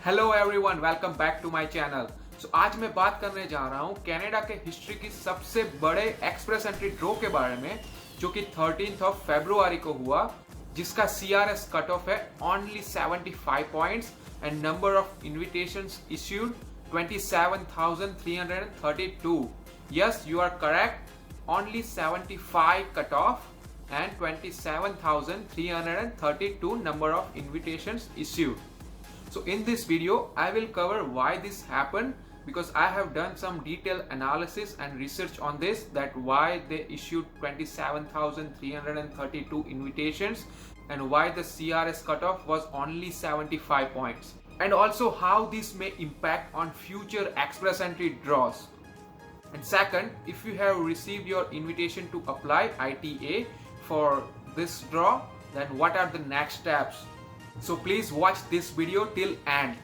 Hello everyone, welcome back to my channel. आज मैं बात करने जा रहा हूँ कनाडा के हिस्ट्री की सबसे बड़े एक्सप्रेस एंट्री ड्रॉ के बारे में, जो कि 13th ऑफ फरवरी को हुआ, जिसका CRS कट ऑफ है only 75 points and number of invitations issued 27,332। Yes, you are correct, only 75 cut off and 27,332 number of invitations issued. So in this video I will cover why this happened, because I have done some detailed analysis and research on this, that why they issued 27,332 invitations and why the CRS cutoff was only 75 points, and also how this may impact on future express entry draws. And second, if you have received your invitation to apply ITA for this draw, then what are the next steps? So please watch this video till end.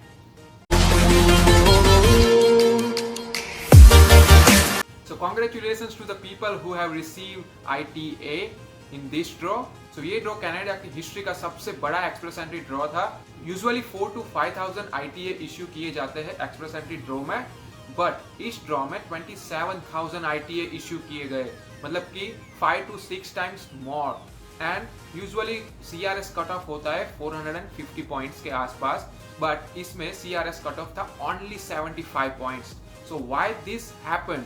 So congratulations to the people who have received ITA in this draw. So ये draw Canada की history का सबसे बड़ा express entry draw था। Usually 4 to 5,000 ITA issue किए जाते हैं express entry draw में, बट इस ड्रॉ में 27,000 ITA इश्यू किए गए, मतलब कि 5 to 6 times more। And usually CRS cut off होता है 450 पॉइंट्स के आसपास, बट इसमें CRS कट ऑफ था only 75 points. So why this happened?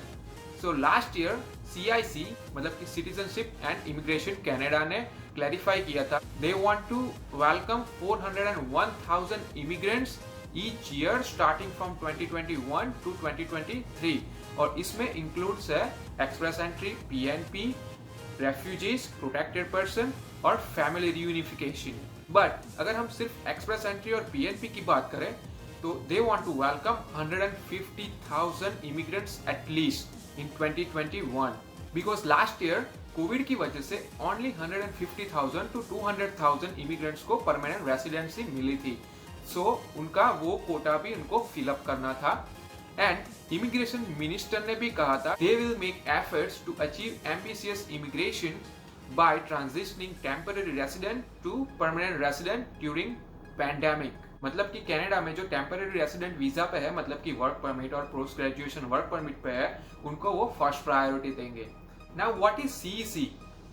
So last year CIC, मतलब कि सिटीजनशिप एंड इमिग्रेशन कनाडा ने क्लैरिफाई किया था, they want to welcome 401,000 immigrants each year starting from 2021 to 2023, और इसमें इंक्लूड्स है express entry, PNP, refugees, protected person और family रियूनिफिकेशन। But अगर हम सिर्फ एक्सप्रेस एंट्री और PNP की बात करें तो they want to welcome 150,000 immigrants at least in 2021, because last year covid की वजह से ओनली 150,000 to 200,000 इमिग्रेंट्स को परमानेंट रेसिडेंसी मिली थी। सो उनका वो कोटा भी उनको फिलअप करना था। एंड इमिग्रेशन मिनिस्टर ने भी कहा था they will make efforts to achieve ambitious immigration by transitioning temporary resident to permanent resident during pandemic. मतलब कि कनाडा में जो टेम्पररी रेसिडेंट वीजा पे है, मतलब कि वर्क परमिट और पोस्ट ग्रेजुएशन वर्क परमिट पे है, उनको वो फर्स्ट प्रायोरिटी देंगे। Now what is CEC?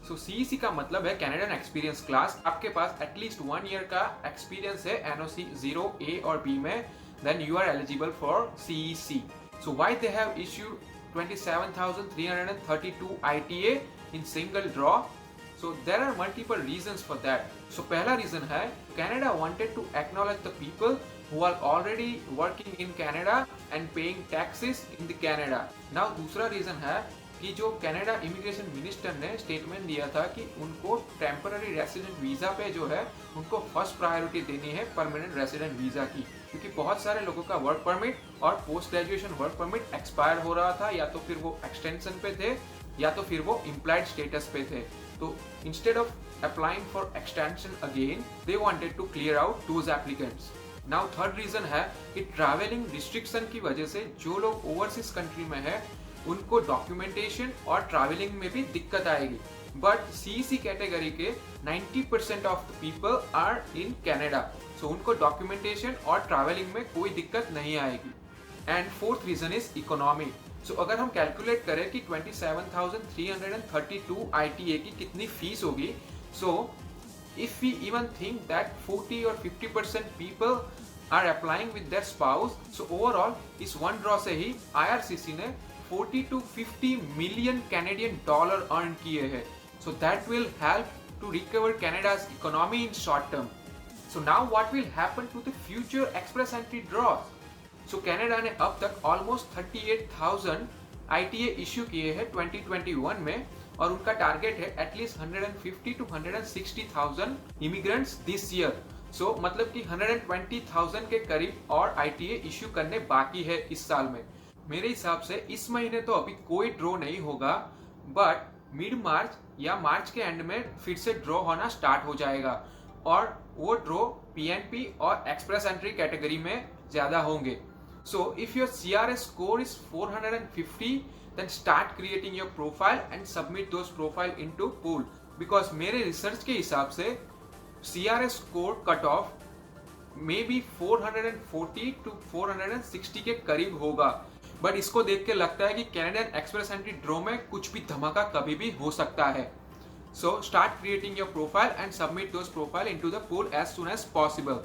So CEC का मतलब है कैनेडियन एक्सपीरियंस क्लास। आपके पास एटलीस्ट 1 ईयर का एक्सपीरियंस है NOC 0A और B में, then you are eligible for CEC. So why they have issued 27,332 ITA in single draw? So there are multiple reasons for that. So पहला reason है Canada wanted to acknowledge the people who are already working in Canada and paying taxes in the Canada. Now दूसरा reason है कि जो Canada immigration minister ने statement दिया था कि उनको टेम्पररी रेसिडेंट वीजा पे जो है उनको फर्स्ट प्रायोरिटी देनी है परमानेंट रेसिडेंट वीजा की, क्योंकि बहुत सारे लोगों का वर्क परमिट और post graduation work permit expire हो रहा था, या तो फिर वो एक्सटेंशन पे थे या तो फिर वो इम्प्लाइड स्टेटस पे थे। तो instead of applying for extension again, they wanted to clear out those applicants. Now third reason है कि ट्रैवलिंग रिस्ट्रिक्शन की वजह से जो लोग ओवरसीज कंट्री में है उनको डॉक्यूमेंटेशन और ट्रैवलिंग में भी दिक्कत आएगी। बट CEC कैटेगरी के 90% of the people are in Canada, so उनको डॉक्यूमेंटेशन और ट्रैवलिंग में कोई दिक्कत नहीं आएगी। And fourth reason is economy. So अगर हम कैलकुलेट करें कि 27,332 ITA की कितनी फीस होगी, so if we even think that 40 और 50% people are applying with their spouse, so overall इस वन ड्रॉ से ही IRCC ने 40 to 50 million Canadian dollar earn किए हैं। So that will help to recover Canada's economy in short term. So now what will happen to the future express entry draws? So Canada ने अब तक almost 38,000 ITA issue किए हैं 2021 में, और उनका टारगेट है at least 150 to 160,000 immigrants this year. So मतलब कि 120,000 के करीब और ITA इश्यू करने बाकी है इस साल में। मेरे हिसाब से इस महीने तो अभी कोई ड्रॉ नहीं होगा, बट मिड मार्च या मार्च के एंड में फिर से ड्रॉ होना स्टार्ट हो जाएगा, और वो ड्रॉ PNP और एक्सप्रेस एंट्री कैटेगरी में ज्यादा होंगे। So if your CRS score is 450, then start creating your profile and submit those profile into pool, because मेरे रिसर्च के हिसाब से CRS score cut off may be 440 to 460 के करीब होगा, बट इसको देख के लगता है कि कैनेडियन एक्सप्रेस एंट्री ड्रॉ में कुछ भी धमाका कभी भी हो सकता है. So start creating your profile and submit those profile into the pool as soon as possible.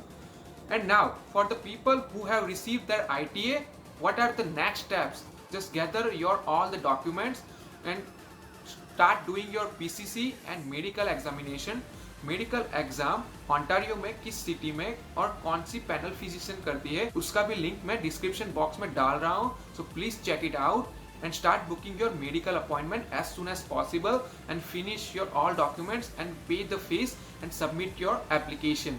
And now for the people who have received their ITA, what are the next steps? Just gather your all the documents and start doing your PCC and medical examination. Medical exam Ontario में किस city में और कौन C panel physician करती है उसका भी link मैं डिस्क्रिप्शन बॉक्स में डाल रहा हूँ. So please check it out and start booking your medical appointment as soon as possible and finish your all documents and pay the fees and submit your application.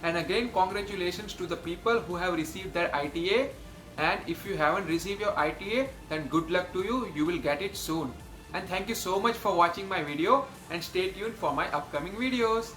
And again, congratulations to the people who have received their ITA, and if you haven't received your ITA, then good luck to you, you will get it soon. And thank you so much for watching my video and stay tuned for my upcoming videos.